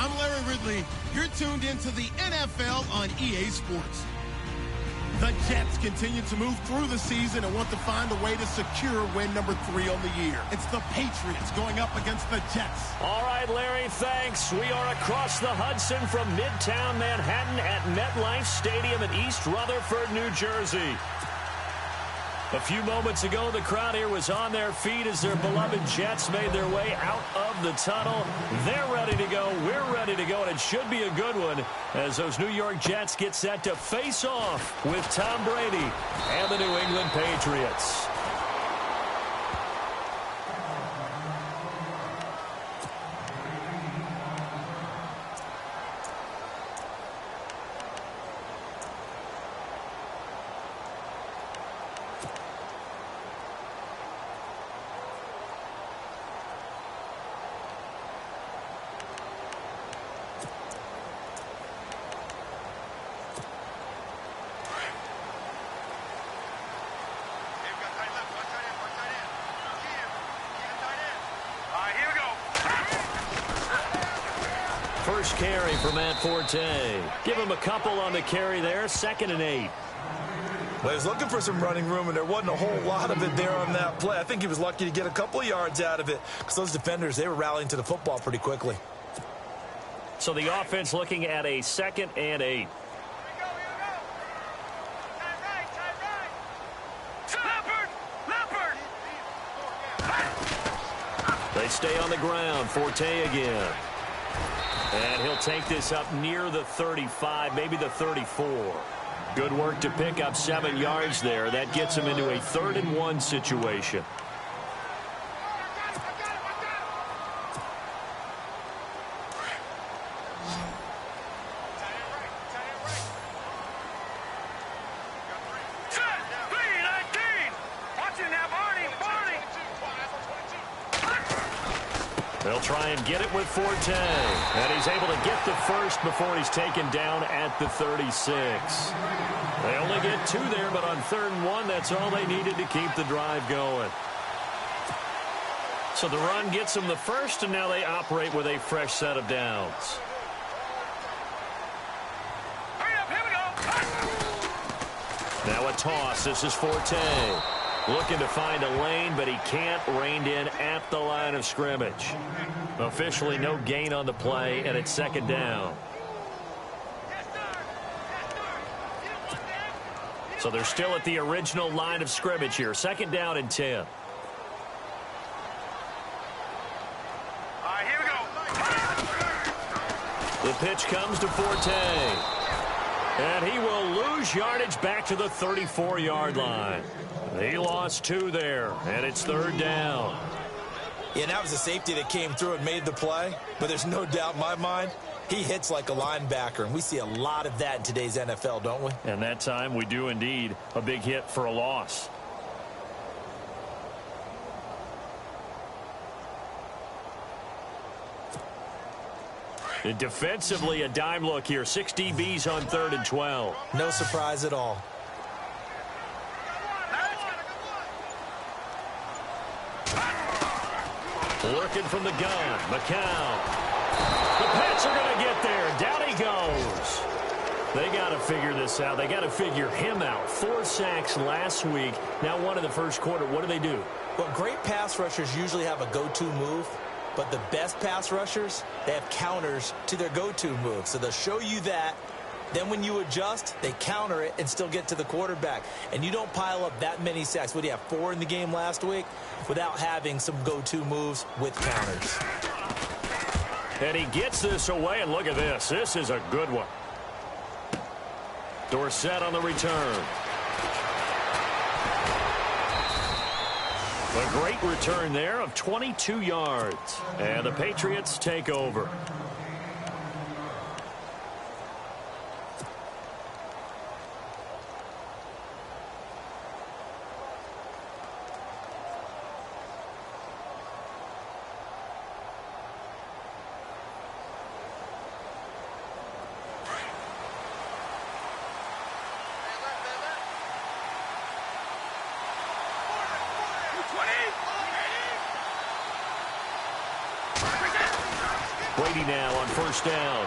I'm Larry Ridley. You're tuned into the NFL on EA Sports. The Jets continue to move through the season and want to find a way to secure win number 3 on the year. It's the Patriots going up against the Jets. All right, Larry, thanks. We are across the Hudson from Midtown Manhattan at MetLife Stadium in East Rutherford, New Jersey. A few moments ago, the crowd here was on their feet as their beloved Jets made their way out of the tunnel. They're ready to go. We're ready to go, and it should be a good one as those New York Jets get set to face off with Tom Brady and the New England Patriots. First carry for Matt Forte. Give him a couple on the carry there. 2nd and 8. Well, he was looking for some running room, and there wasn't a whole lot of it there on that play. I think he was lucky to get a couple of yards out of it because those defenders, they were rallying to the football pretty quickly. So the offense looking at a 2nd and 8. They stay on the ground. Forte again. And he'll take this up near the 35, maybe the 34. Good work to pick up 7 yards there. That gets him into a 3rd and 1 situation. They'll try and get it with Forte. And he's able to get the first before he's taken down at the 36. They only get 2 there, but on 3rd and 1, that's all they needed to keep the drive going. So the run gets them the first, and now they operate with a fresh set of downs. Hurry up, here we go. Now a toss. This is Forte. Looking to find a lane, but he can't. Reined in at the line of scrimmage. Officially no gain on the play, and it's 2nd down. So they're still at the original line of scrimmage here. 2nd down and 10. All right, here we go. The pitch comes to Forte. And he will lose yardage back to the 34-yard line. He lost 2 there, and it's 3rd down. Yeah, and that was a safety that came through and made the play. But there's no doubt in my mind, he hits like a linebacker. And we see a lot of that in today's NFL, don't we? And that time we do indeed. A big hit for a loss. And defensively, a dime look here. 6 DBs on 3rd and 12. No surprise at all. Working from the gun. McCown. The Pats are going to get there. Down he goes. They got to figure this out. They got to figure him out. 4 sacks last week. Now 1 in the first quarter. What do? Well, great pass rushers usually have a go-to move. But the best pass rushers, they have counters to their go-to move. So they'll show you that. Then when you adjust, they counter it and still get to the quarterback. And you don't pile up that many sacks. What do you have, 4 in the game last week? Without having some go-to moves with counters. And he gets this away, and look at this. This is a good one. Dorsett on the return. A great return there of 22 yards. And the Patriots take over. Brady now on first down.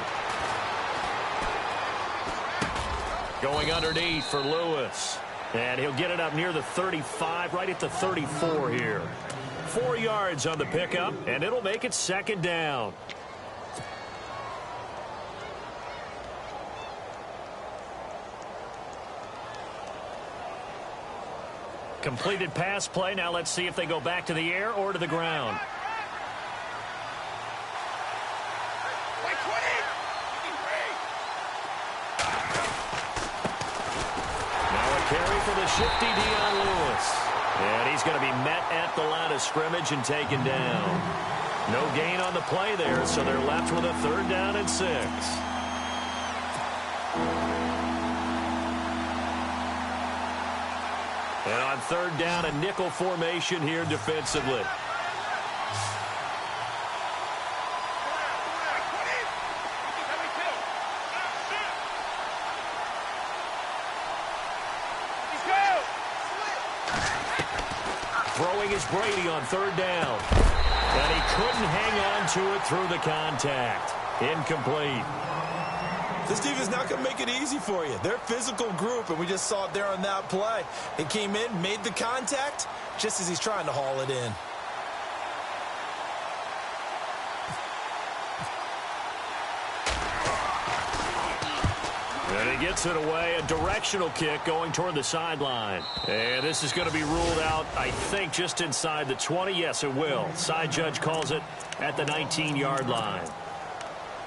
Going underneath for Lewis. And he'll get it up near the 35, right at the 34 here. 4 yards on the pickup, and it'll make it second down. Completed pass play. Now let's see if they go back to the air or to the ground. Now a carry for the shifty Dion Lewis. And he's going to be met at the line of scrimmage and taken down. No gain on the play there, so they're left with a 3rd down and 6. And on 3rd down, a nickel formation here defensively. Throwing is Brady on 3rd down. And he couldn't hang on to it through the contact. Incomplete. This defense is not going to make it easy for you. They're a physical group, and we just saw it there on that play. It came in, made the contact, just as he's trying to haul it in. And he gets it away, a directional kick going toward the sideline. And this is going to be ruled out, I think, just inside the 20. Yes, it will. Side judge calls it at the 19-yard line.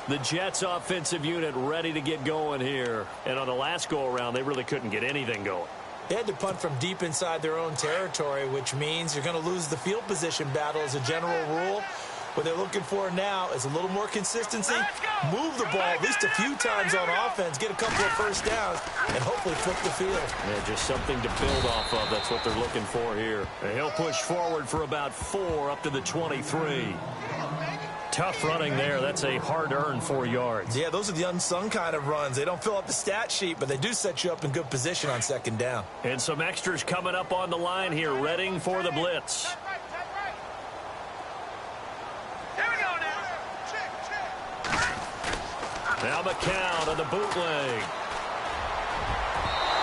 The Jets offensive unit ready to get going here. And on the last go-around, they really couldn't get anything going. They had to punt from deep inside their own territory, which means you're going to lose the field position battle as a general rule. What they're looking for now is a little more consistency, move the ball at least a few times on offense, get a couple of first downs, and hopefully flip the field. Yeah, just something to build off of. That's what they're looking for here. And he'll push forward for about 4 up to the 23. Tough running there. That's a hard-earned 4 yards. Yeah, those are the unsung kind of runs. They don't fill up the stat sheet, but they do set you up in good position on 2nd down. And some extras coming up on the line here, readying for the blitz. Now the count on the bootleg.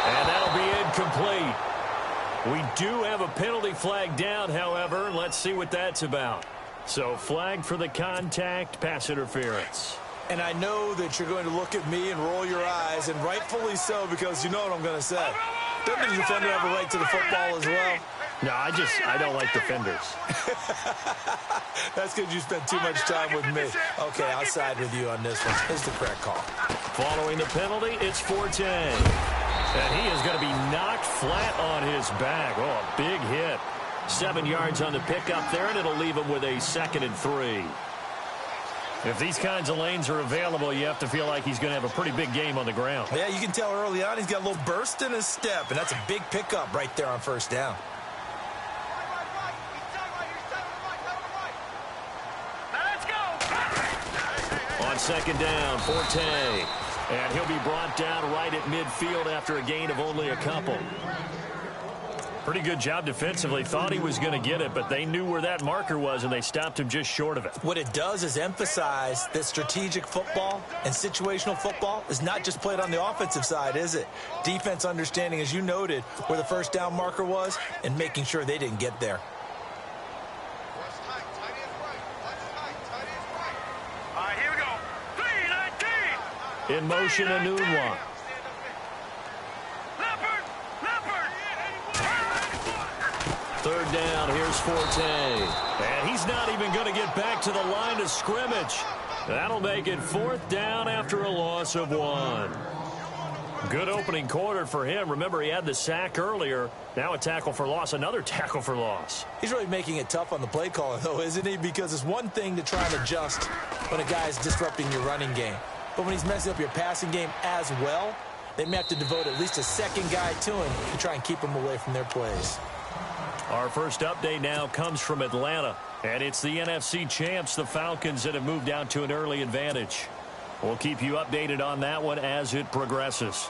And that'll be incomplete. We do have a penalty flag down, however. Let's see what that's about. So flag for the contact, pass interference. And I know that you're going to look at me and roll your eyes, and rightfully so, because you know what I'm going to say. Doesn't the defender have a right to the football as well? No, I don't like defenders. That's because you spent too much time with me. Okay, I'll side with you on this one. This is the correct call. Following the penalty, it's Forte. And he is going to be knocked flat on his back. Oh, a big hit. 7 yards on the pickup there, and it'll leave him with a 2nd and 3. If these kinds of lanes are available, you have to feel like he's going to have a pretty big game on the ground. Yeah, you can tell early on he's got a little burst in his step, and that's a big pickup right there on 1st down. On 2nd down, Forte. And he'll be brought down right at midfield after a gain of only a couple. Pretty good job defensively. Thought he was going to get it, but they knew where that marker was, and they stopped him just short of it. What it does is emphasize that strategic football and situational football is not just played on the offensive side, is it? Defense understanding, as you noted, where the 1st down marker was and making sure they didn't get there. Here we go. In motion, Anunwa. Third down, here's Forte. And he's not even going to get back to the line of scrimmage. That'll make it 4th down after a loss of 1. Good opening quarter for him. Remember, he had the sack earlier. Now a tackle for loss, another tackle for loss. He's really making it tough on the play caller, though, isn't he? Because it's one thing to try and adjust when a guy is disrupting your running game. But when he's messing up your passing game as well, they may have to devote at least a 2nd guy to him to try and keep him away from their plays. Our first update now comes from Atlanta, and it's the NFC champs, the Falcons, that have moved out to an early advantage. We'll keep you updated on that one as it progresses.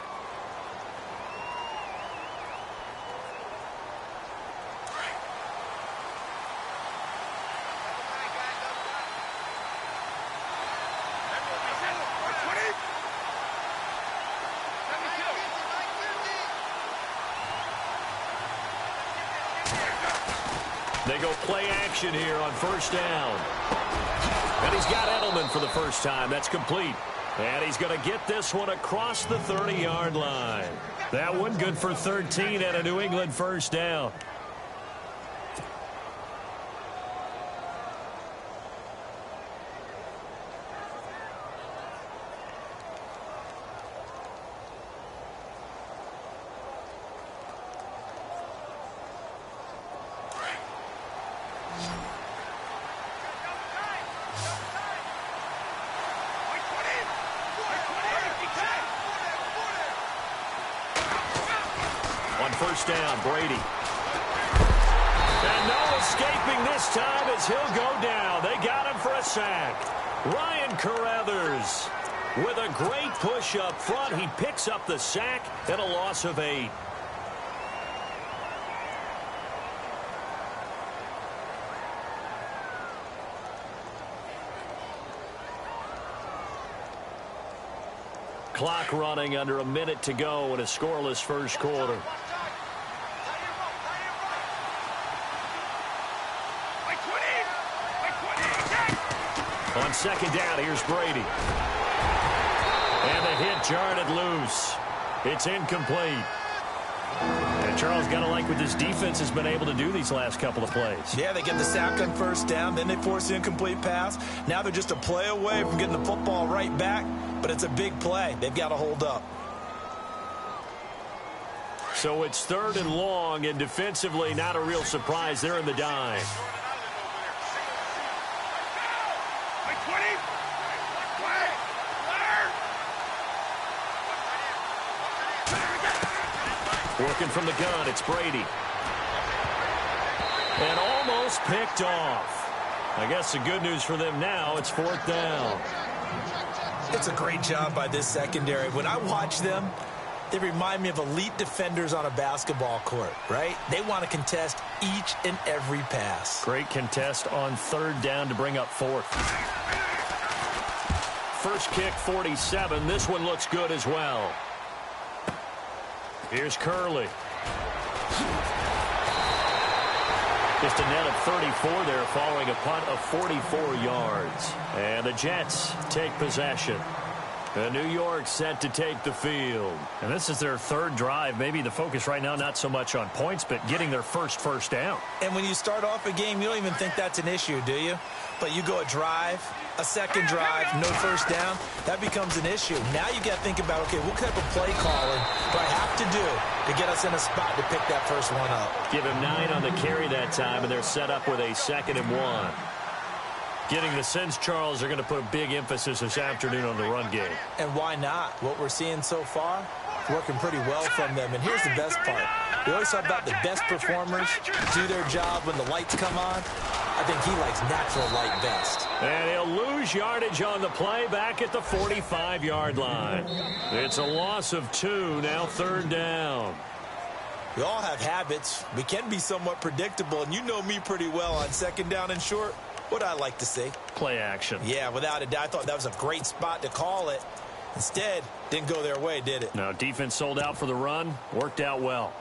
They go play action here on first down. And he's got Edelman for the first time. That's complete. And he's going to get this one across the 30-yard line. That one good for 13 and a New England first down. First down, Brady. And no escaping this time as he'll go down. They got him for a sack. Ryan Carruthers with a great push up front. He picks up the sack and a loss of 8. Clock running under a minute to go in a scoreless first quarter. On second down, here's Brady. And the hit jarred it loose. It's incomplete. And Charles, got to like what this defense has been able to do these last couple of plays. Yeah, they get the sack on first down, then they force the incomplete pass. Now they're just a play away from getting the football right back, but it's a big play. They've got to hold up. So it's 3rd and long, and defensively not a real surprise. They're in the dime. Working from the gun, it's Brady. And almost picked off. I guess the good news for them now, it's 4th down. It's a great job by this secondary. When I watch them, they remind me of elite defenders on a basketball court, right? They want to contest each and every pass. Great contest on 3rd down to bring up 4th. First kick, 47. This one looks good as well. Here's Curley. Just a net of 34 there following a punt of 44 yards. And the Jets take possession. New York set to take the field. And this is their 3rd drive. Maybe the focus right now not so much on points, but getting their first down. And when you start off a game, you don't even think that's an issue, do you? But you go a drive, a second drive, no first down, that becomes an issue. Now you got to think about, okay, what type of play calling do I have to do to get us in a spot to pick that first one up? Give him 9 on the carry that time, and they're set up with a 2nd and 1. Getting the sense, Charles, they're going to put a big emphasis this afternoon on the run game. And why not? What we're seeing so far, working pretty well from them. And here's the best part. We always talk about the best performers do their job when the lights come on. I think he likes natural light best. And he'll lose yardage on the play back at the 45-yard line. It's a loss of 2, now 3rd down. We all have habits. We can be somewhat predictable, and you know me pretty well on 2nd down and short. What I like to see. Play action. Yeah, without a doubt. I thought that was a great spot to call it. Instead, didn't go their way, did it? No, defense sold out for the run. Worked out well.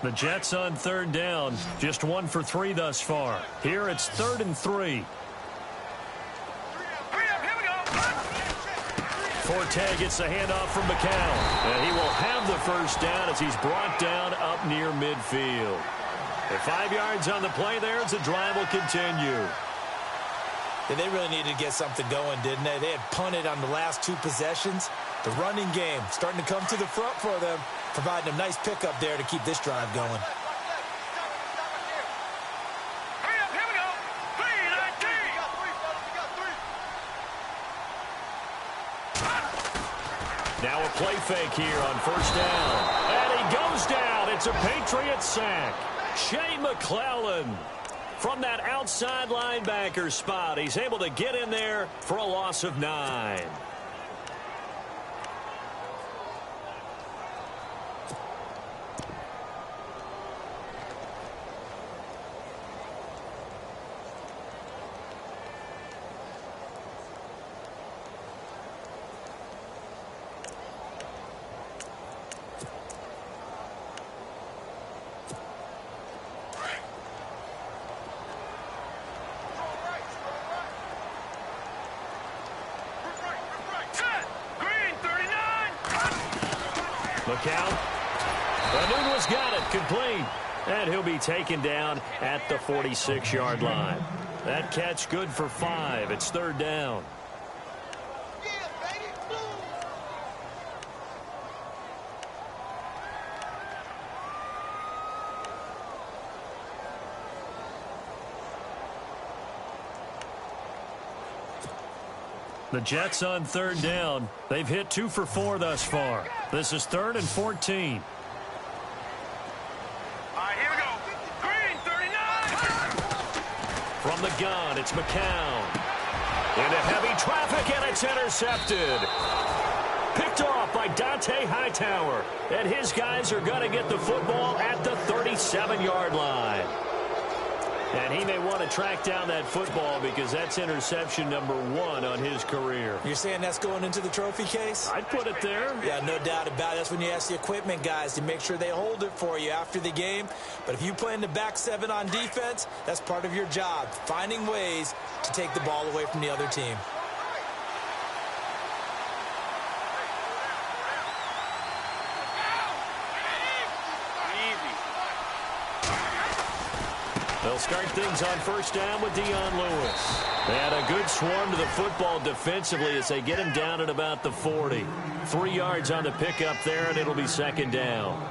The Jets on 3rd down. Just 1 for 3 thus far. Here it's 3rd and 3. Forte gets the handoff from McCown. And he will have the first down as he's brought down up near midfield. The 5 yards on the play there as the drive will continue. Yeah, they really needed to get something going, didn't they? They had punted on the last 2 possessions. The running game starting to come to the front for them, providing a nice pickup there to keep this drive going. Now a play fake here on first down. And he goes down. It's a Patriot sack. Shea McClellan from that outside linebacker spot. He's able to get in there for a loss of 9. McCown. Anunwa's got it, complete. And he'll be taken down at the 46-yard line. That catch good for 5. It's third down. The Jets on third down. They've hit 2 for 4 thus far. This is 3rd and 14. Here we go. Green, 39. From the gun, it's McCown. Into heavy traffic, and it's intercepted. Picked off by Dante Hightower. And his guys are going to get the football at the 37-yard line. And he may want to track down that football because that's interception number 1 on his career. You're saying that's going into the trophy case? I'd put it there. Yeah, no doubt about it. That's when you ask the equipment guys to make sure they hold it for you after the game. But if you play in the back 7 on defense, that's part of your job, finding ways to take the ball away from the other team. They'll start things on first down with Dion Lewis. They had a good swarm to the football defensively as they get him down at about the 40. 3 yards on the pickup there, and it'll be second down.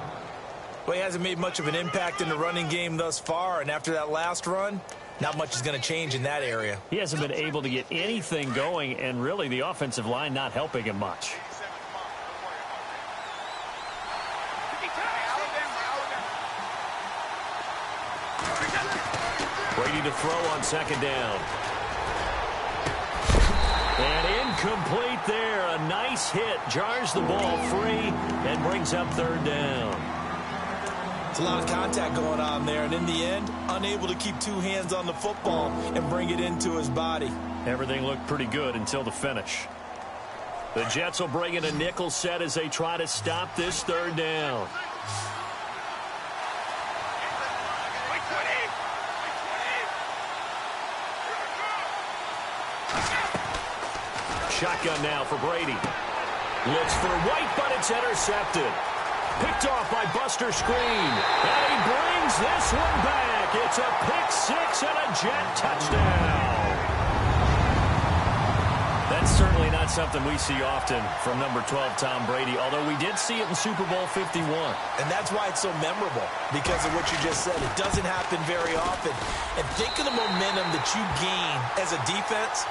Well, he hasn't made much of an impact in the running game thus far, and after that last run, not much is going to change in that area. He hasn't been able to get anything going, and really the offensive line not helping him much. Brady to throw on second down. And incomplete there. A nice hit. Jars the ball free and brings up third down. It's a lot of contact going on there, and in the end, unable to keep 2 hands on the football and bring it into his body. Everything looked pretty good until the finish. The Jets will bring in a nickel set as they try to stop this third down. Shotgun now for Brady. Looks for White, but it's intercepted. Picked off by Buster Screen. And he brings this one back. It's a pick 6 and a Jet touchdown. That's certainly not something we see often from number 12, Tom Brady, although we did see it in Super Bowl 51. And that's why it's so memorable, because of what you just said. It doesn't happen very often. And think of the momentum that you gain as a defense.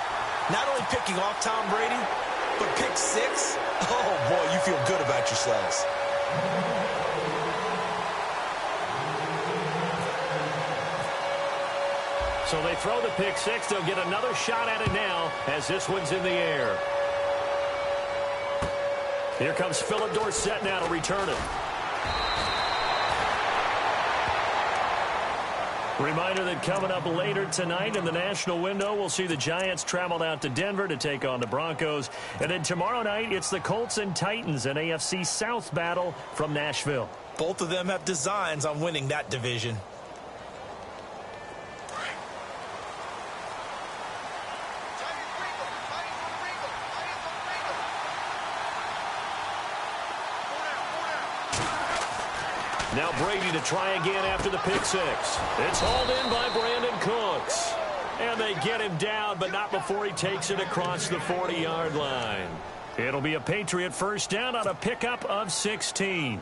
Not only picking off Tom Brady, but pick 6. Oh, boy, you feel good about yourselves. So they throw the pick 6. They'll get another shot at it now as this one's in the air. Here comes Philip Dorsett now to return it. Reminder that coming up later tonight in the national window, we'll see the Giants travel out to Denver to take on the Broncos. And then tomorrow night, it's the Colts and Titans, an AFC South battle from Nashville. Both of them have designs on winning that division. Now Brady to try again after the pick 6. It's hauled in by Brandon Cooks. And they get him down, but not before he takes it across the 40-yard line. It'll be a Patriot first down on a pickup of 16.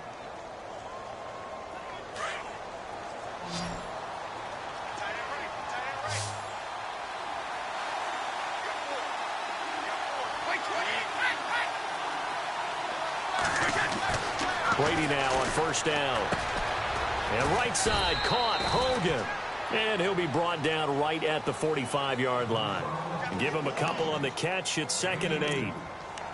Brady now on first down. And right side caught Hogan. And he'll be brought down right at the 45-yard line. Give him a couple on the catch. It's 2nd and 8.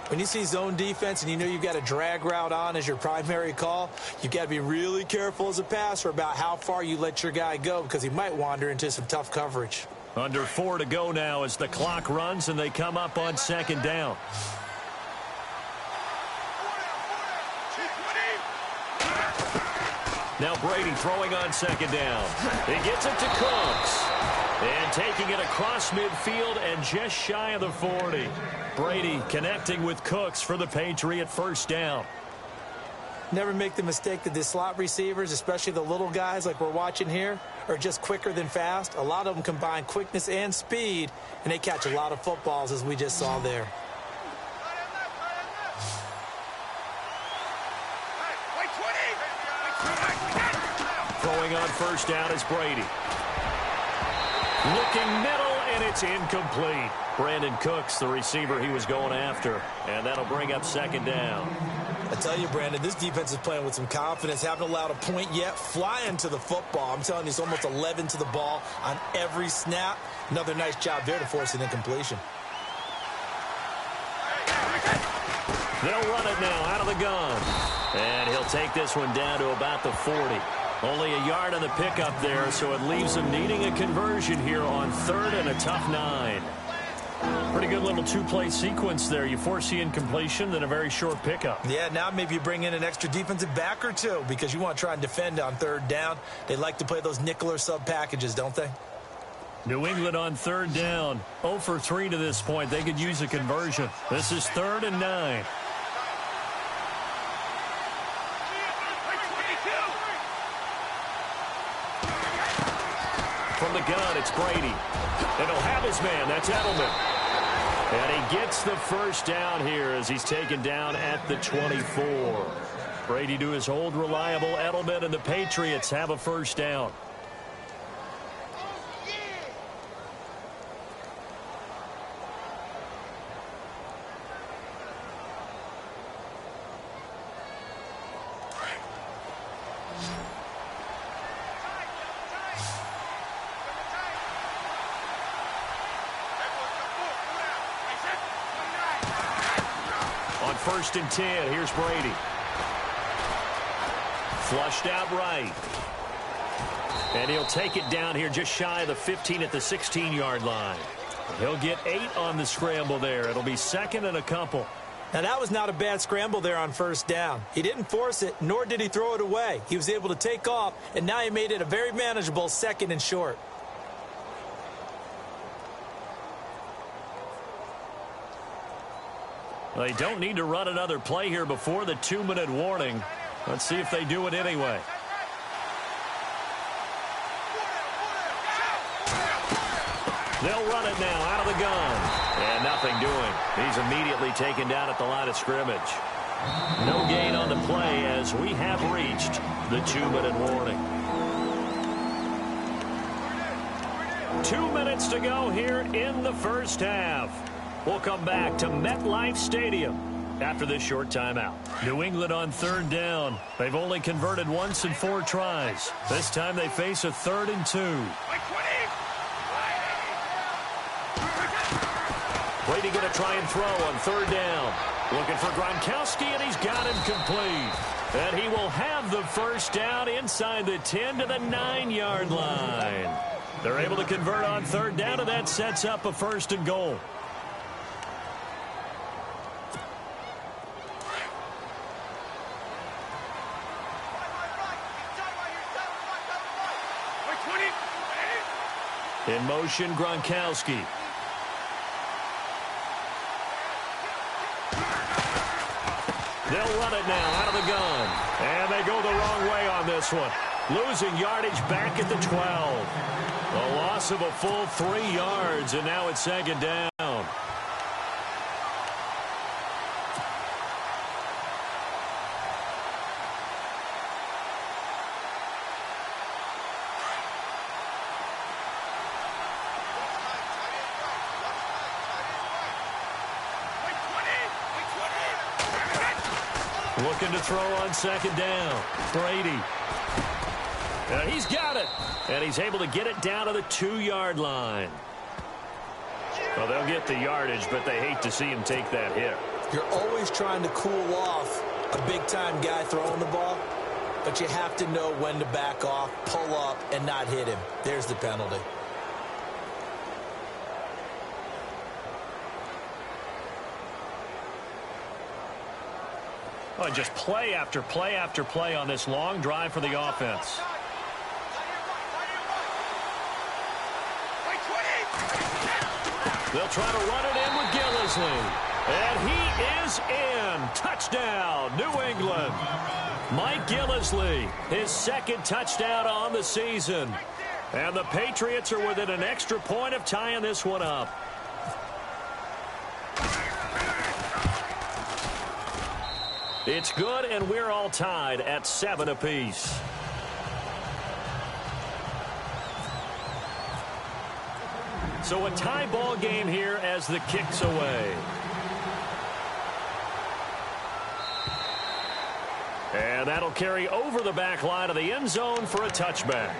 When you see zone defense and you know you've got a drag route on as your primary call, you've got to be really careful as a passer about how far you let your guy go because he might wander into some tough coverage. Under 4 to go now as the clock runs and they come up on 2nd down. Now Brady throwing on 2nd down. He gets it to Cooks. And taking it across midfield and just shy of the 40. Brady connecting with Cooks for the Patriot first down. Never make the mistake that the slot receivers, especially the little guys like we're watching here, are just quicker than fast. A lot of them combine quickness and speed, and they catch a lot of footballs, as we just saw there. Throwing on first down is Brady. Looking middle, and it's incomplete. Brandon Cooks, the receiver he was going after, and that'll bring up second down. I tell you, Brandon, this defense is playing with some confidence. Haven't allowed a point yet. Flying to the football. I'm telling you, it's almost 11 to the ball on every snap. Another nice job there to force an incompletion. They'll run it now out of the gun. And he'll take this one down to about the 40. Only a yard on the pickup there, so it leaves him needing a conversion here on third and a tough 9. Pretty good little two-play sequence there. You force the incompletion, then a very short pickup. Yeah, now maybe you bring in an extra defensive back or two because you want to try and defend on third down. They like to play those nickel or sub packages, don't they? New England on third down. 0 for 3 to this point. They could use a conversion. This is 3rd and 9. From the gun, it's Brady. And he'll have his man. That's Edelman. And he gets the first down here as he's taken down at the 24. Brady to his old reliable Edelman, and the Patriots have a first down. On 1st and 10, here's Brady. Flushed out right. And he'll take it down here just shy of the 15 at the 16-yard line. He'll get 8 on the scramble there. It'll be 2nd and a couple. Now, that was not a bad scramble there on first down. He didn't force it, nor did he throw it away. He was able to take off, and now he made it a very manageable 2nd and short. They don't need to run another play here before the 2-minute warning. Let's see if they do it anyway. They'll run it now out of the gun. And nothing doing. He's immediately taken down at the line of scrimmage. No gain on the play as we have reached the 2-minute warning. 2 minutes to go here in the first half. We'll come back to MetLife Stadium after this short timeout. New England on third down. They've only converted once in 4 tries. This time they face a 3rd and 2. Brady going to try and throw on third down. Looking for Gronkowski, and he's got him complete. And he will have the first down inside the 10 to the 9-yard line. They're able to convert on third down, and that sets up a 1st and goal. In motion, Gronkowski. They'll run it now out of the gun. And they go the wrong way on this one. Losing yardage back at the 12. A loss of a full 3 yards, and now it's 2nd down. Looking to throw on 2nd down. Brady. And he's got it. And he's able to get it down to the 2-yard line. Well, they'll get the yardage, but they hate to see him take that hit. You're always trying to cool off a big-time guy throwing the ball, but you have to know when to back off, pull up, and not hit him. There's the penalty. Oh, just play after play after play on this long drive for the offense. They'll try to run it in with Gillisley. And he is in. Touchdown, New England. Mike Gillislee, his second touchdown on the season. And the Patriots are within an extra point of tying this one up. It's good, and we're all tied at 7 apiece. So a tie ball game here as the kick's away. And that'll carry over the back line of the end zone for a touchback.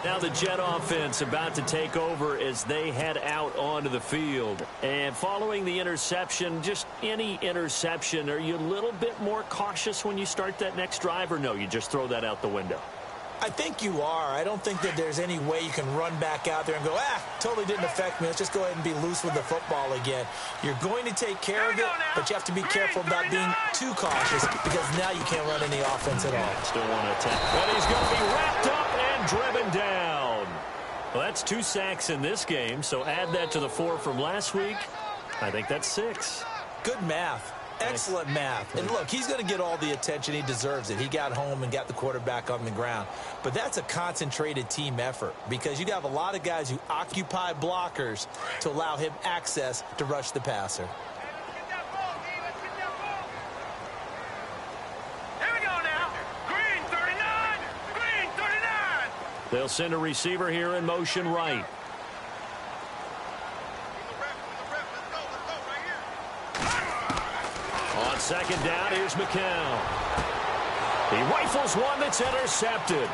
Now the Jet offense about to take over as they head out onto the field. And following the interception, just any interception, are you a little bit more cautious when you start that next drive, or no, you just throw that out the window? I think you are. I don't think that there's any way you can run back out there and go, totally didn't affect me. Let's just go ahead and be loose with the football again. You're going to take care of it, but you have to be careful about being too cautious because now you can't run any offense at all. Still want to attack. And he's going to be wrapped up and driven down. Well, that's 2 sacks in this game, so add that to the 4 from last week. I think that's 6. Good math. Excellent math. And look, he's going to get all the attention. He deserves it. He got home and got the quarterback on the ground. But that's a concentrated team effort because you have a lot of guys who occupy blockers to allow him access to rush the passer. Here we go now. Green 39. Green 39. They'll send a receiver here in motion right. On second down, here's McCown. He rifles one that's intercepted.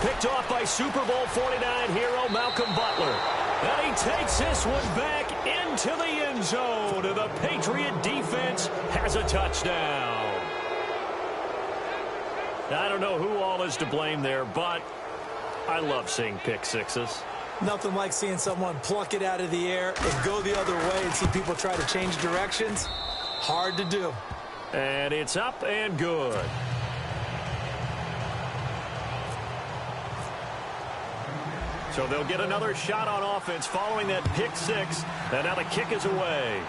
Picked off by Super Bowl 49 hero Malcolm Butler. And he takes this one back into the end zone. And the Patriot defense has a touchdown. I don't know who all is to blame there, but I love seeing pick sixes. Nothing like seeing someone pluck it out of the air and go the other way and see people try to change directions. Hard to do. And it's up and good. So they'll get another shot on offense following that pick six. And now the kick is away.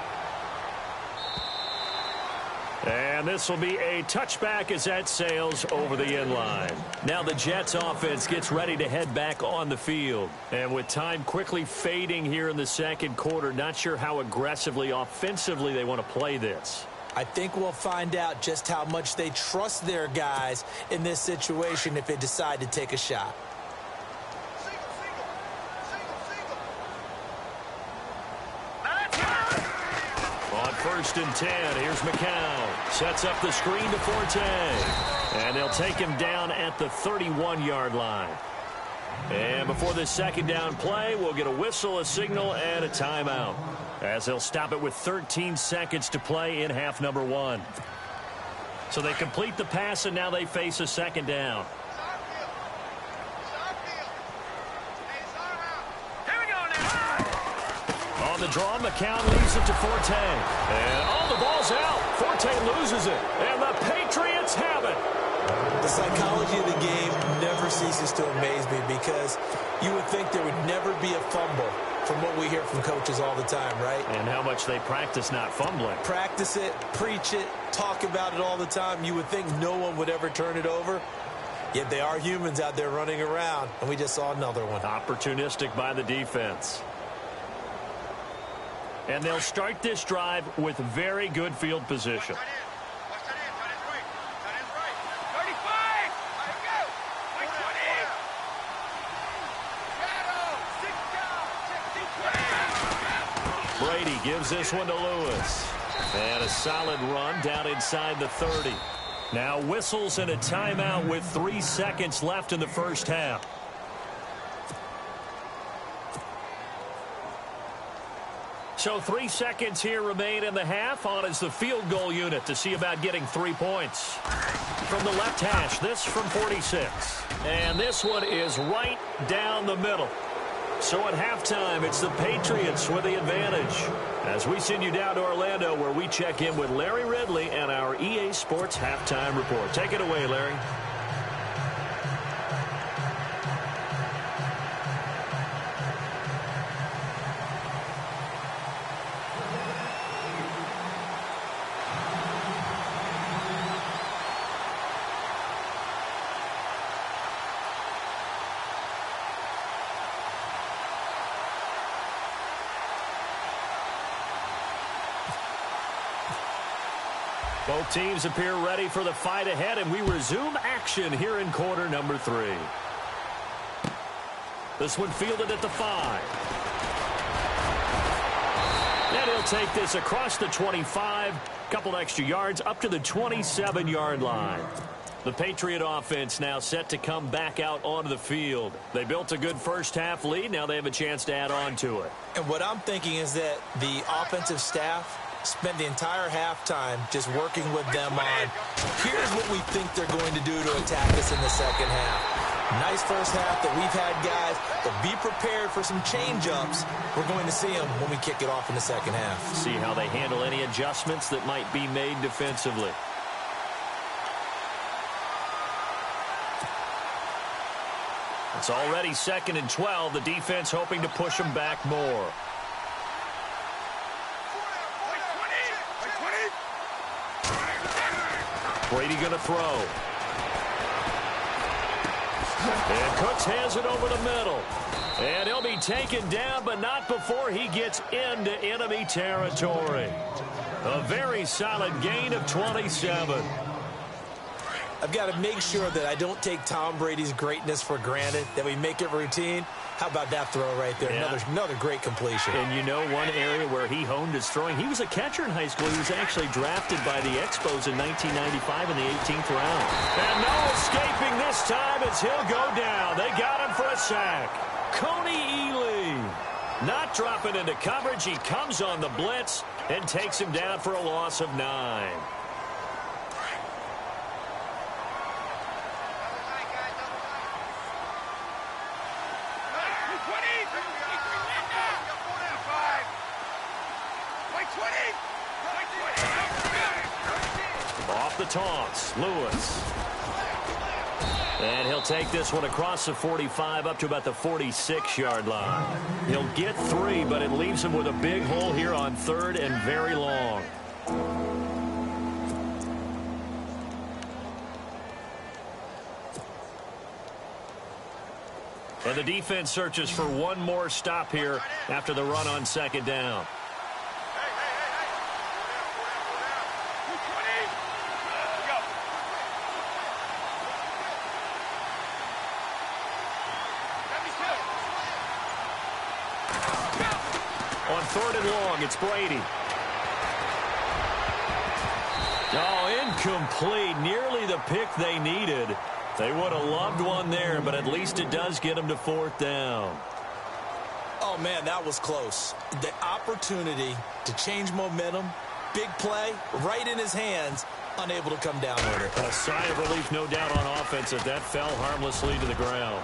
And this will be a touchback as that sails over the end line. Now the Jets offense gets ready to head back on the field. And with time quickly fading here in the second quarter, not sure how aggressively, offensively they want to play this. I think we'll find out just how much they trust their guys in this situation if they decide to take a shot. On 1st and 10, here's McCown. Sets up the screen to Forte. And they'll take him down at the 31-yard line. And before this second down play, we'll get a whistle, a signal, and a timeout, as they'll stop it with 13 seconds to play in half number 1. So they complete the pass, and now they face a second down. On the draw, McCown leaves it to Forte. And the ball's out. Forte loses it. And the Patriots have it. The psychology of the game never ceases to amaze me because you would think there would never be a fumble from what we hear from coaches all the time, right? And how much they practice not fumbling. Practice it, preach it, talk about it all the time. You would think no one would ever turn it over. Yet they are humans out there running around, and we just saw another one. Opportunistic by the defense. And they'll start this drive with very good field position. Brady gives this one to Lewis. And a solid run down inside the 30. Now whistles and a timeout with 3 seconds left in the first half. So 3 seconds here remain in the half. On is the field goal unit to see about getting 3 points. From the left hash, this from 46. And this one is right down the middle. So at halftime, it's the Patriots with the advantage. As we send you down to Orlando, where we check in with Larry Ridley and our EA Sports Halftime Report. Take it away, Larry. Both teams appear ready for the fight ahead, and we resume action here in quarter number 3. This one fielded at the 5. And he'll take this across the 25, couple extra yards up to the 27-yard line. The Patriot offense now set to come back out onto the field. They built a good first-half lead. Now they have a chance to add on to it. And what I'm thinking is that the offensive staff spent the entire halftime just working with them on, here's what we think they're going to do to attack us in the second half. Nice first half that we've had, guys, but be prepared for some change-ups. We're going to see them when we kick it off in the second half. See how they handle any adjustments that might be made defensively. It's already 2nd and 12. The defense hoping to push them back more. Brady going to throw. And Cooks has it over the middle. And he'll be taken down, but not before he gets into enemy territory. A very solid gain of 27. I've got to make sure that I don't take Tom Brady's greatness for granted, that we make it routine. How about that throw right there? Yeah. Another great completion. And you know one area where he honed his throwing, he was a catcher in high school. He was actually drafted by the Expos in 1995 in the 18th round. And no escaping this time as he'll go down. They got him for a sack. Coney Ely not dropping into coverage. He comes on the blitz and takes him down for a loss of 9. Off the toss, Lewis. And he'll take this one across the 45 up to about the 46-yard line. He'll get 3, but it leaves him with a big hole here on 3rd and very long. And the defense searches for one more stop here after the run on 2nd down. On 3rd and long, it's Brady. Oh, incomplete. Nearly the pick they needed. They would have loved one there, but at least it does get them to 4th down. Oh, man, that was close. The opportunity to change momentum, big play, right in his hands, unable to come down with it. A sigh of relief, no doubt, on offense that fell harmlessly to the ground.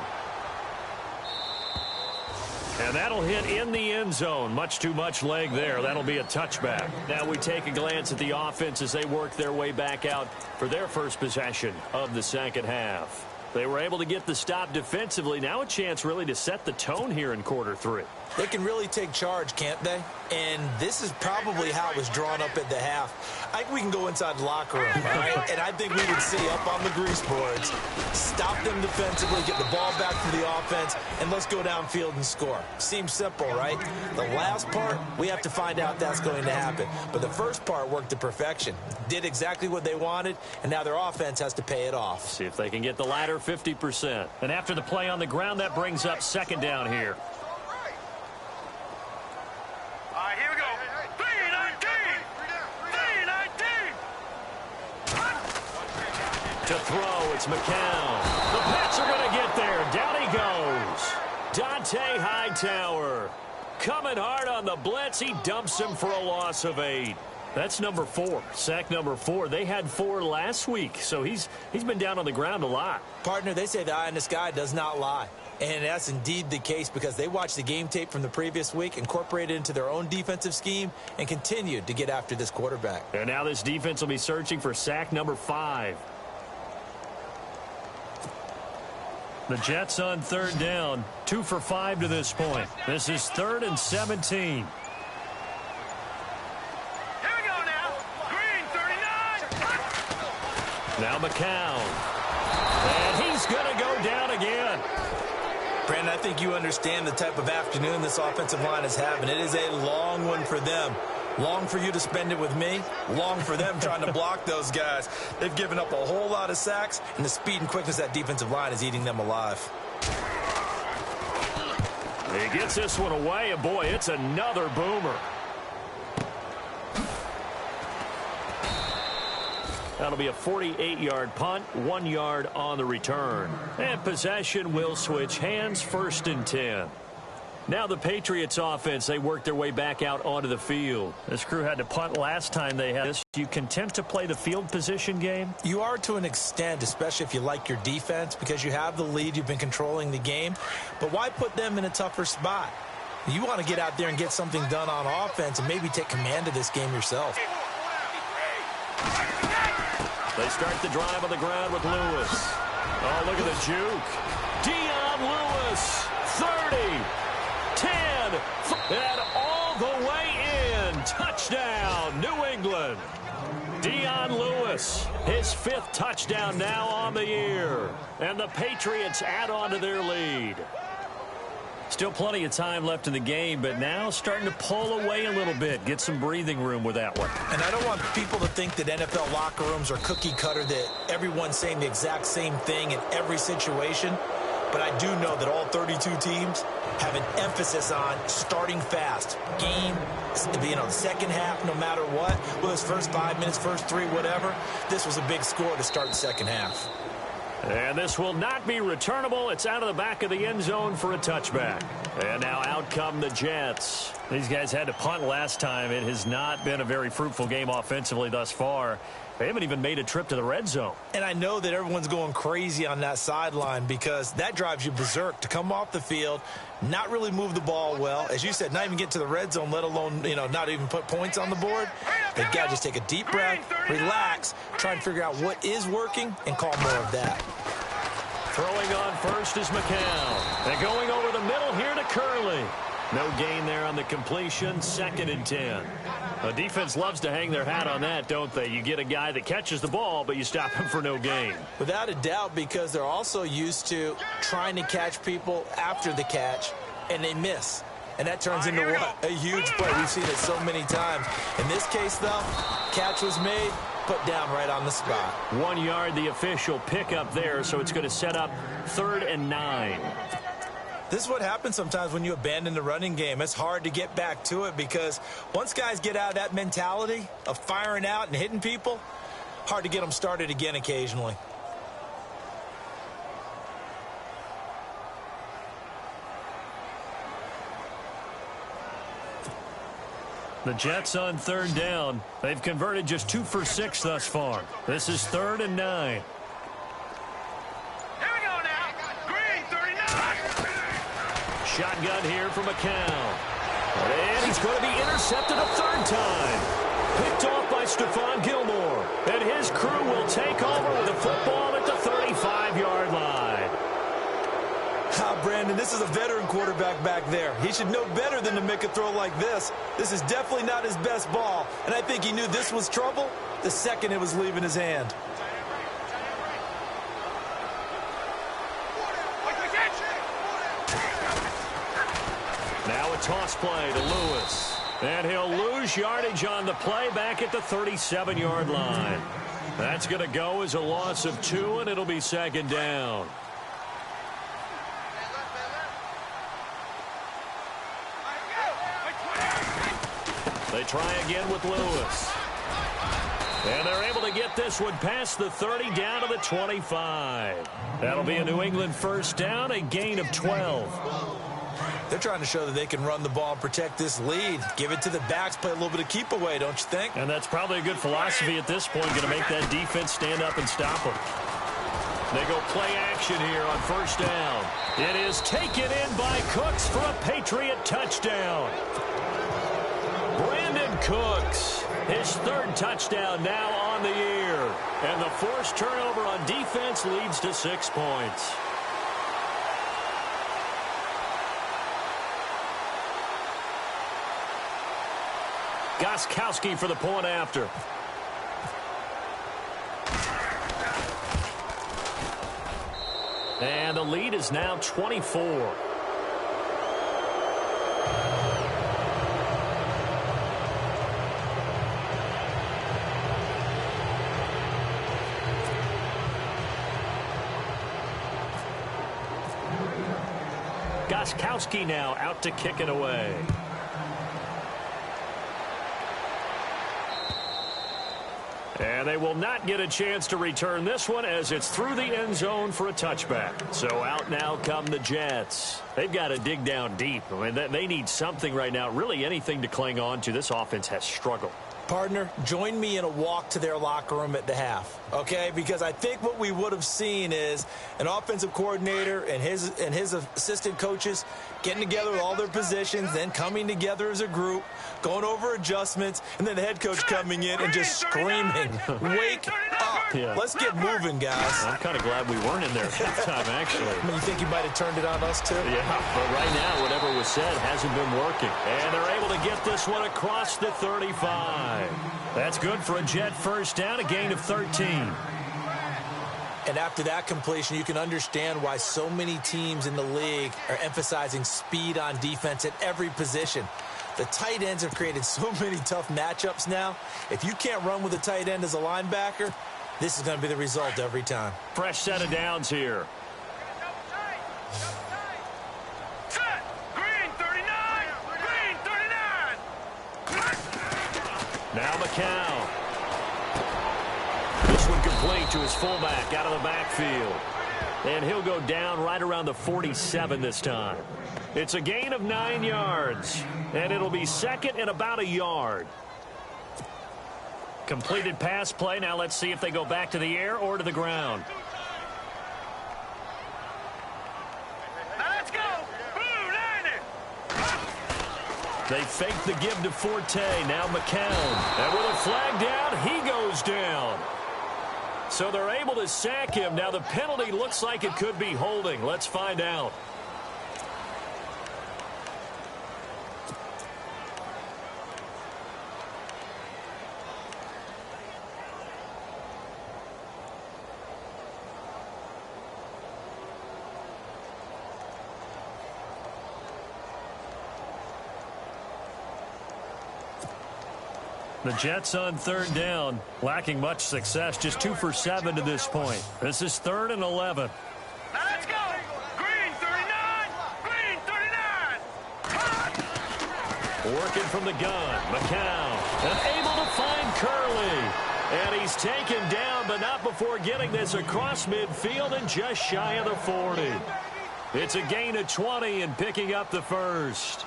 And that'll hit in the end zone. Much too much leg there. That'll be a touchback. Now we take a glance at the offense as they work their way back out for their first possession of the second half. They were able to get the stop defensively. Now a chance really to set the tone here in quarter 3. They can really take charge, can't they? And this is probably how it was drawn up at the half. I think we can go inside the locker room, all right? And I think we would see up on the grease boards, stop them defensively, get the ball back to the offense, and let's go downfield and score. Seems simple, right? The last part, we have to find out that's going to happen. But the first part worked to perfection. Did exactly what they wanted, and now their offense has to pay it off. See if they can get the latter 50%. And after the play on the ground, that brings up 2nd down here. Here we go. 3-19. To throw, it's McCown. The Pats are going to get there. Down he goes. Dante Hightower coming hard on the blitz. He dumps him for a loss of 8. That's number 4, sack number 4. They had 4 last week, so he's been down on the ground a lot. Partner, they say the eye in the sky does not lie. And that's indeed the case because they watched the game tape from the previous week, incorporated it into their own defensive scheme, and continued to get after this quarterback. And now this defense will be searching for sack number 5. The Jets on 3rd down, 2 for 5 to this point. This is 3rd and 17. Now McCown. And he's going to go down again. Brandon, I think you understand the type of afternoon this offensive line is having. It is a long one for them. Long for you to spend it with me. Long for them trying to block those guys. They've given up a whole lot of sacks, and the speed and quickness of that defensive line is eating them alive. He gets this one away, and boy, it's another boomer. That'll be a 48-yard punt, 1 yard on the return. And possession will switch hands, 1st and 10. Now the Patriots offense, they work their way back out onto the field. This crew had to punt last time they had this. You content to play the field position game? You are to an extent, especially if you like your defense, because you have the lead, you've been controlling the game. But why put them in a tougher spot? You want to get out there and get something done on offense and maybe take command of this game yourself. They start the drive on the ground with Lewis. Oh, look at the juke. Dion Lewis, 30, 10, and all the way in. Touchdown, New England. Dion Lewis, his 5th touchdown now on the year. And the Patriots add on to their lead. Still plenty of time left in the game, but now starting to pull away a little bit. Get some breathing room with that one. And I don't want people to think that NFL locker rooms are cookie cutter, that everyone's saying the exact same thing in every situation. But I do know that all 32 teams have an emphasis on starting fast. Game, the second half, no matter what. Whether it's first 5 minutes, first 3, whatever. This was a big score to start the second half. And this will not be returnable. It's out of the back of the end zone for a touchback. And now out come the Jets. These guys had to punt last time. It has not been a very fruitful game offensively thus far. They haven't even made a trip to the red zone. And I know that everyone's going crazy on that sideline because that drives you berserk to come off the field, not really move the ball well. As you said, not even get to the red zone, let alone, not even put points on the board. They've got to just take a deep breath, relax, try and figure out what is working, and call more of that. Throwing on first is McCown. And going over the middle here to Curley. No gain there on the completion, 2nd and 10. The defense loves to hang their hat on that, don't they? You get a guy that catches the ball, but you stop him for no gain. Without a doubt, because they're also used to trying to catch people after the catch, and they miss. And that turns into what? A huge play. We've seen it so many times. In this case, though, catch was made, put down right on the spot. 1 yard, the official pickup there, so it's going to set up 3rd and 9. This is what happens sometimes when you abandon the running game. It's hard to get back to it because once guys get out of that mentality of firing out and hitting people, hard to get them started again occasionally. The Jets on 3rd down. They've converted just 2 for 6 thus far. This is 3rd and 9. Shotgun here for McCown. And he's going to be intercepted a 3rd time. Picked off by Stephon Gilmore. And his crew will take over with the football at the 35-yard line. Brandon, this is a veteran quarterback back there. He should know better than to make a throw like this. This is definitely not his best ball. And I think he knew this was trouble the second it was leaving his hand. Now a toss play to Lewis. And he'll lose yardage on the play back at the 37-yard line. That's going to go as a loss of 2, and it'll be 2nd down. They try again with Lewis. And they're able to get this one past the 30 down to the 25. That'll be a New England 1st down, a gain of 12. They're trying to show that they can run the ball and protect this lead. Give it to the backs, play a little bit of keep away, don't you think? And that's probably a good philosophy at this point, going to make that defense stand up and stop them. They go play action here on 1st down. It is taken in by Cooks for a Patriot touchdown. Brandon Cooks, his 3rd touchdown now on the year. And the forced turnover on defense leads to 6 points. Gostkowski for the point after. And the lead is now 24. Goskowski now out to kick it away. And they will not get a chance to return this one as it's through the end zone for a touchback. So out now come the Jets. They've got to dig down deep. I mean, they need something right now, really anything to cling on to. This offense has struggled. Partner, join me in a walk to their locker room at the half, okay? Because I think what we would have seen is an offensive coordinator and his assistant coaches getting together with all their positions, then coming together as a group, going over adjustments, and then the head coach coming in and just screaming, "Wake up. Yeah. Let's get moving, guys." I'm kind of glad we weren't in there at halftime, actually. I mean, you think you might have turned it on us, too? Yeah, but right now, whatever was said hasn't been working. And they're able to get this one across the 35. That's good for a Jet first down, a gain of 13. And after that completion, you can understand why so many teams in the league are emphasizing speed on defense at every position. The tight ends have created so many tough matchups now. If you can't run with a tight end as a linebacker, this is going to be the result every time. Fresh set of downs here. Set. Green 39. Green 39. Now McCown. This one complete to his fullback out of the backfield. And he'll go down right around the 47 this time. It's a gain of 9 yards. And it'll be second and about a yard. Completed pass play. Now let's see if they go back to the air or to the ground. Let's go. Blue 90. They fake the give to Forte. Now McCown. And with a flag down, he goes down. So they're able to sack him. Now the penalty looks like it could be holding. Let's find out. The Jets on third down, lacking much success, just 2 for 7 to this point. This is 3rd and 11. Let's go. Green 39. Green 39. Working from the gun, McCown, and able to find Curley. And he's taken down, but not before getting this across midfield and just shy of the 40. It's a gain of 20 and picking up the first.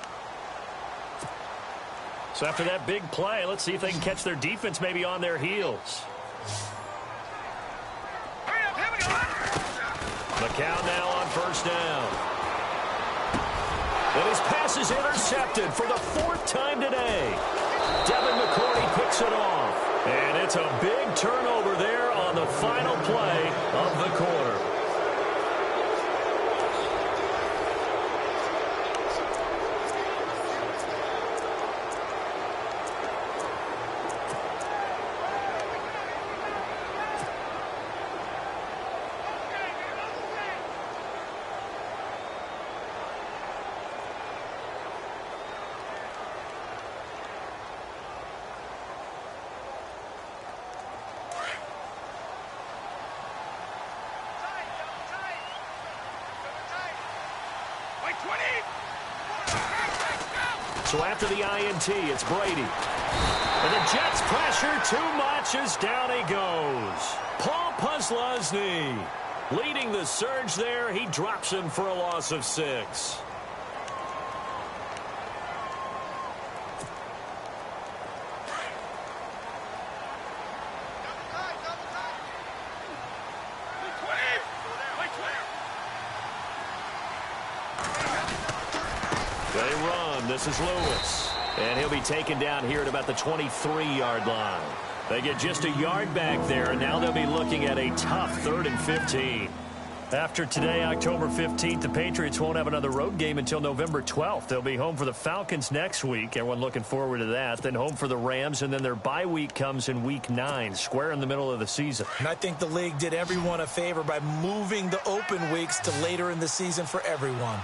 So after that big play, let's see if they can catch their defense maybe on their heels. Hurry up. Here we go. McCown now on first down. And his pass is intercepted for the 4th time today. Devin McCourty picks it off. And it's a big turnover there on the final play of the quarter. So after the INT, it's Brady. And the Jets pressure too much as down he goes. Paul Posluszny leading the surge there. He drops him for a loss of 6. They run. This is Lewis. And he'll be taken down here at about the 23-yard line. They get just a yard back there, and now they'll be looking at a tough 3rd and 15. After today, October 15th, the Patriots won't have another road game until November 12th. They'll be home for the Falcons next week. Everyone looking forward to that. Then home for the Rams, and then their bye week comes in Week 9, square in the middle of the season. And I think the league did everyone a favor by moving the open weeks to later in the season for everyone.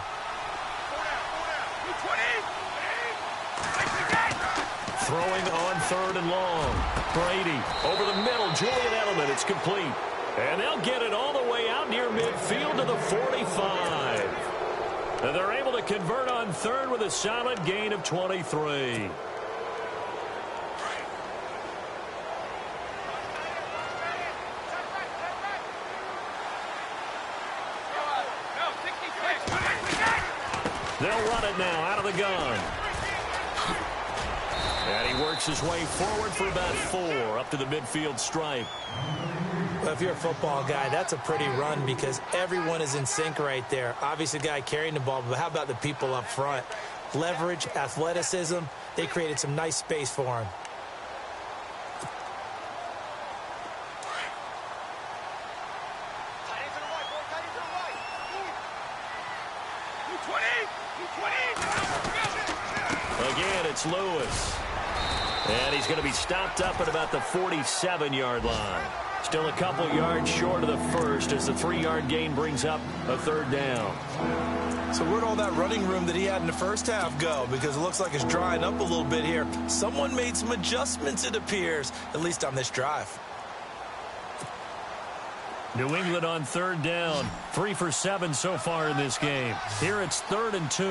Throwing on 3rd and long. Brady over the middle. Julian Edelman. It's complete. And they'll get it all the way out near midfield to the 45. And they're able to convert on third with a solid gain of 23. They'll run it now out of the gun. And he works his way forward for about 4 up to the midfield stripe. Well, if you're a football guy, that's a pretty run because everyone is in sync right there. Obviously, the guy carrying the ball, but how about the people up front? Leverage, athleticism, they created some nice space for him. Again, it's Lewis. And he's going to be stopped up at about the 47-yard line. Still a couple yards short of the first as the 3-yard gain brings up a third down. So where'd all that running room that he had in the first half go? Because it looks like it's drying up a little bit here. Someone made some adjustments, it appears, at least on this drive. New England on third down. 3 for 7 so far in this game. Here it's 3rd and 2.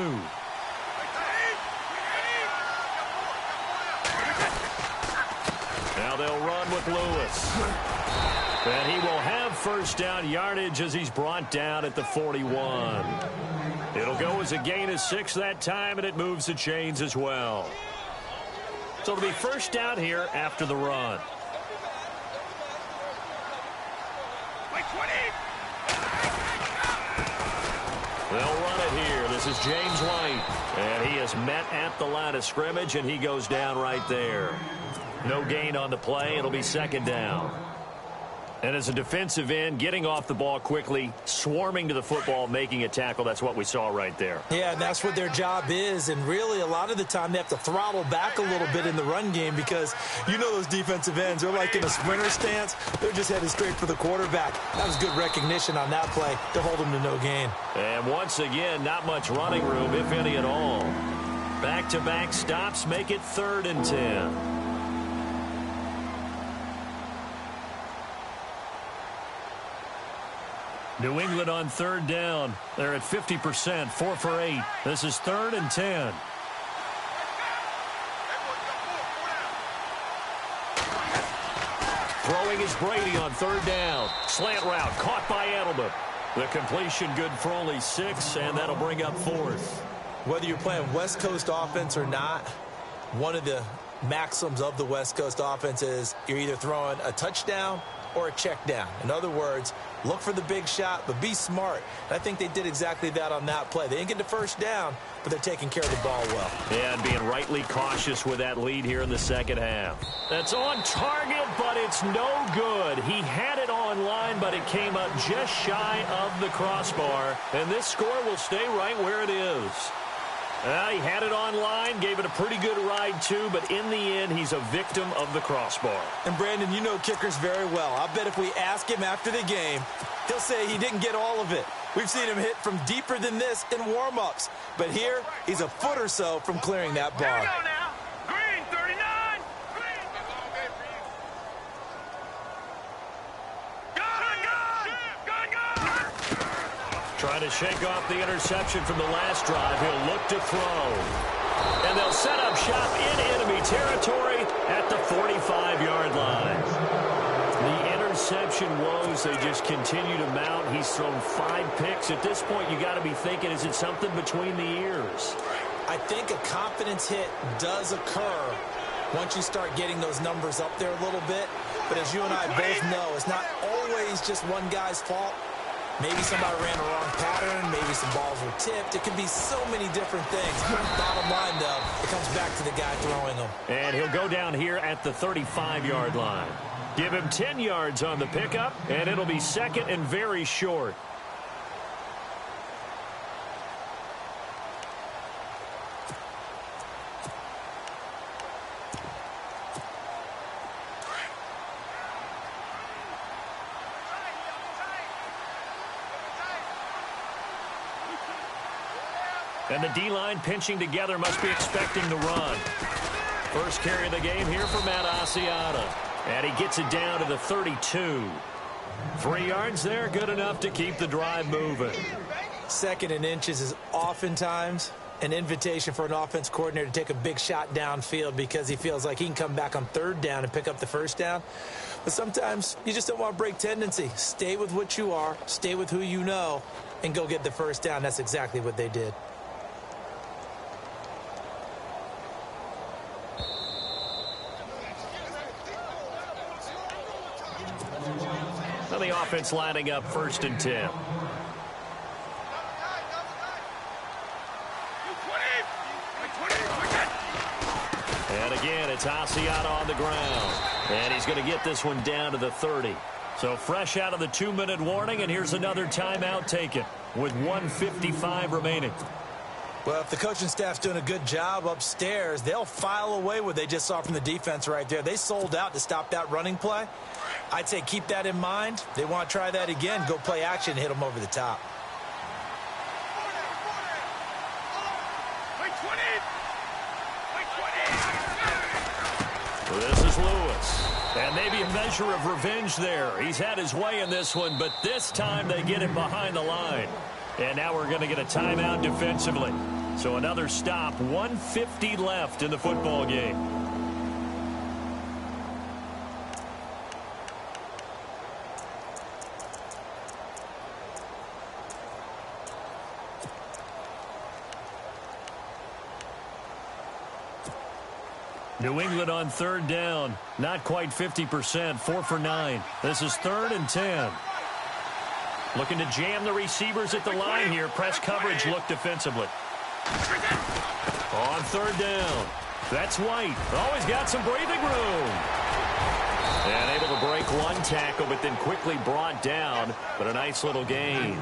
Now they'll run with Lewis. And he will have first down yardage as he's brought down at the 41. It'll go as a gain of 6 that time, and it moves the chains as well. So it'll be first down here after the run. They'll run it here. This is James White. And he is met at the line of scrimmage, and he goes down right there. No gain on the play. It'll be second down. And as a defensive end, getting off the ball quickly, swarming to the football, making a tackle, that's what we saw right there. Yeah, and that's what their job is. And really, a lot of the time, they have to throttle back a little bit in the run game because you know those defensive ends, they're like in a sprinter stance. They're just headed straight for the quarterback. That was good recognition on that play to hold him to no gain. And once again, not much running room, if any at all. Back-to-back stops make it 3rd and 10. New England on third down. They're at 50%, 4 for 8. This is 3rd and 10. Throwing is Brady on third down. Slant route caught by Edelman. The completion good for only 6, and that'll bring up 4th. Whether you're playing West Coast offense or not, one of the maxims of the West Coast offense is you're either throwing a touchdown or a check down. In other words, look for the big shot, but be smart. And I think they did exactly that on that play. They didn't get the first down, but they're taking care of the ball well. Yeah, and being rightly cautious with that lead here in the second half. That's on target, but it's no good. He had it on line, but it came up just shy of the crossbar. And this score will stay right where it is. He had it on line, gave it a pretty good ride too, but in the end, he's a victim of the crossbar. And Brandon, you know kickers very well. I bet if we ask him after the game, he'll say he didn't get all of it. We've seen him hit from deeper than this in warm-ups. But here, he's a foot or so from clearing that bar. Here we go now. Green, 39. Green. Gun. Trying to shake off the interception from the last drive. He'll look to throw. And they'll set up shop in enemy territory at the 45-yard line. The interception woes, they just continue to mount. He's thrown 5 picks. At this point, you got to be thinking, is it something between the ears? I think a confidence hit does occur once you start getting those numbers up there a little bit. But as you and I both know, it's not always just one guy's fault. Maybe somebody ran the wrong pattern. Maybe some balls were tipped. It can be so many different things. Bottom line, though, it comes back to the guy throwing them. And he'll go down here at the 35-yard line. Give him 10 yards on the pickup, and it'll be second and very short. And the D-line pinching together, must be expecting the run. First carry of the game here for Matt Asiata. And he gets it down to the 32. 3 yards there, good enough to keep the drive moving. Second and inches is oftentimes an invitation for an offense coordinator to take a big shot downfield because he feels like he can come back on third down and pick up the first down. But sometimes you just don't want to break tendency. Stay with what you are, stay with who you know, and go get the first down. That's exactly what they did. Now the offense lining up 1st and 10. And again, it's Asiata on the ground. And he's going to get this one down to the 30. So fresh out of the 2-minute warning, and here's another timeout taken with 1:55 remaining. Well, if the coaching staff's doing a good job upstairs, they'll file away what they just saw from the defense right there. They sold out to stop that running play. I'd say keep that in mind. They want to try that again. Go play action, hit them over the top. This is Lewis. And maybe a measure of revenge there. He's had his way in this one, but this time they get him behind the line. And now we're going to get a timeout defensively. So another stop, 1:50 left in the football game. New England on 3rd down. Not quite 50%, 4 for 9. This is 3rd and 10. Looking to jam the receivers at the line here. Press coverage look defensively. On 3rd down. That's White. Always got some breathing room. And able to break one tackle, but then quickly brought down. But a nice little gain.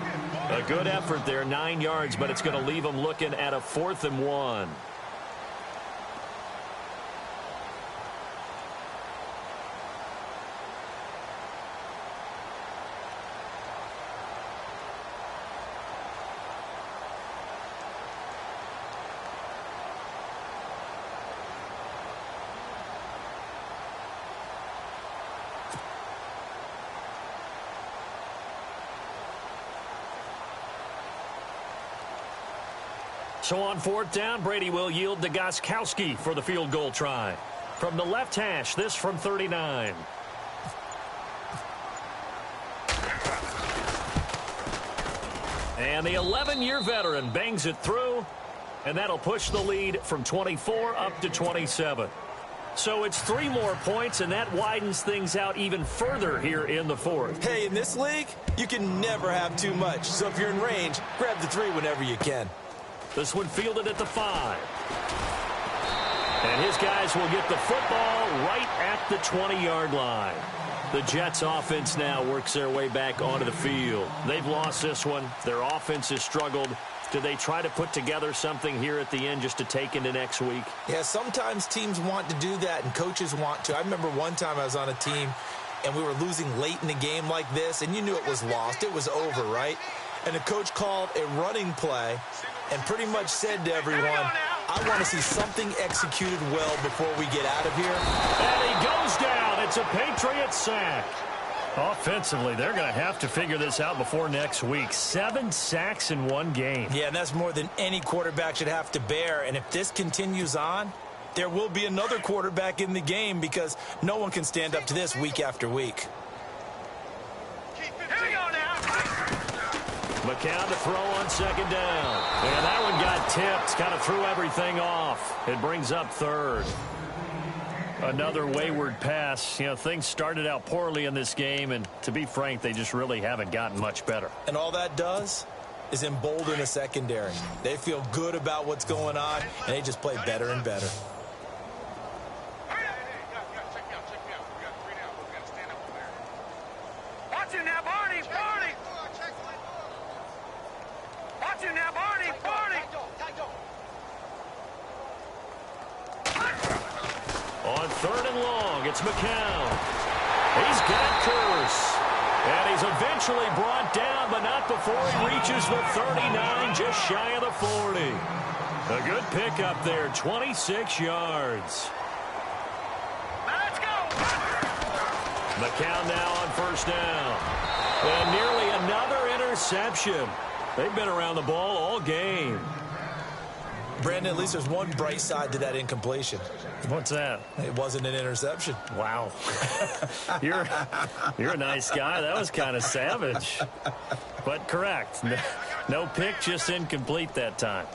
A good effort there, 9 yards, but it's going to leave them looking at a 4th and 1. So on 4th down, Brady will yield to Gostkowski for the field goal try. From the left hash, this from 39. And the 11-year veteran bangs it through, and that'll push the lead from 24 up to 27. So it's 3 more points, and that widens things out even further here in the 4th. Hey, in this league, you can never have too much. So if you're in range, grab the 3 whenever you can. This one fielded at the 5. And his guys will get the football right at the 20-yard line. The Jets offense now works their way back onto the field. They've lost this one. Their offense has struggled. Do they try to put together something here at the end just to take into next week? Yeah, sometimes teams want to do that and coaches want to. I remember one time I was on a team and we were losing late in the game like this, and you knew it was lost. It was over, right? And the coach called a running play and pretty much said to everyone, I want to see something executed well before we get out of here. And he goes down. It's a Patriot sack. Offensively, they're going to have to figure this out before next week. 7 sacks in one game. Yeah, and that's more than any quarterback should have to bear. And if this continues on, there will be another quarterback in the game because no one can stand up to this week after week. McCown to throw on 2nd down. And that one got tipped. Kind of threw everything off. It brings up 3rd. Another wayward pass. You know, things started out poorly in this game, and to be frank, they just really haven't gotten much better. And all that does is embolden the secondary. They feel good about what's going on, and they just play better and better. Watch him now, Barney! Barney! Watch him now, Barney! Barney! On 3rd and long, it's McCown. He's got Curse. And he's eventually brought down, but not before he reaches the 39, just shy of the 40. A good pickup there, 26 yards. Let's go! McCown now on 1st down. And nearly another interception. They've been around the ball all game. Brandon, at least there's one bright side to that incompletion. What's that? It wasn't an interception. Wow. You're a nice guy. That was kind of savage. But correct. No pick, just incomplete that time.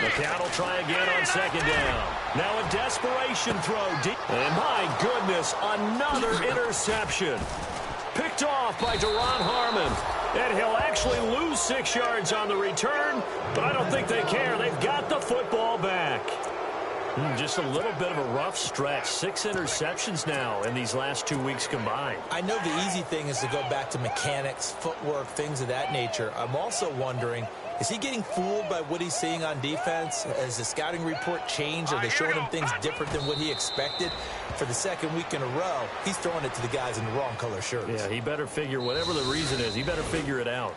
McCown will try again on second down. Now a desperation throw deep. And my goodness, another interception. Picked off by Deron Harmon. And he'll actually lose 6 yards on the return, but I don't think they care. They've got the football back. Just a little bit of a rough stretch. 6 interceptions now in these last 2 weeks combined. I know the easy thing is to go back to mechanics, footwork, things of that nature. I'm also wondering, is he getting fooled by what he's seeing on defense? Has the scouting report changed? Are they showing him things different than what he expected? For the second week in a row, he's throwing it to the guys in the wrong color shirts. Yeah, he better figure, whatever the reason is, he better figure it out.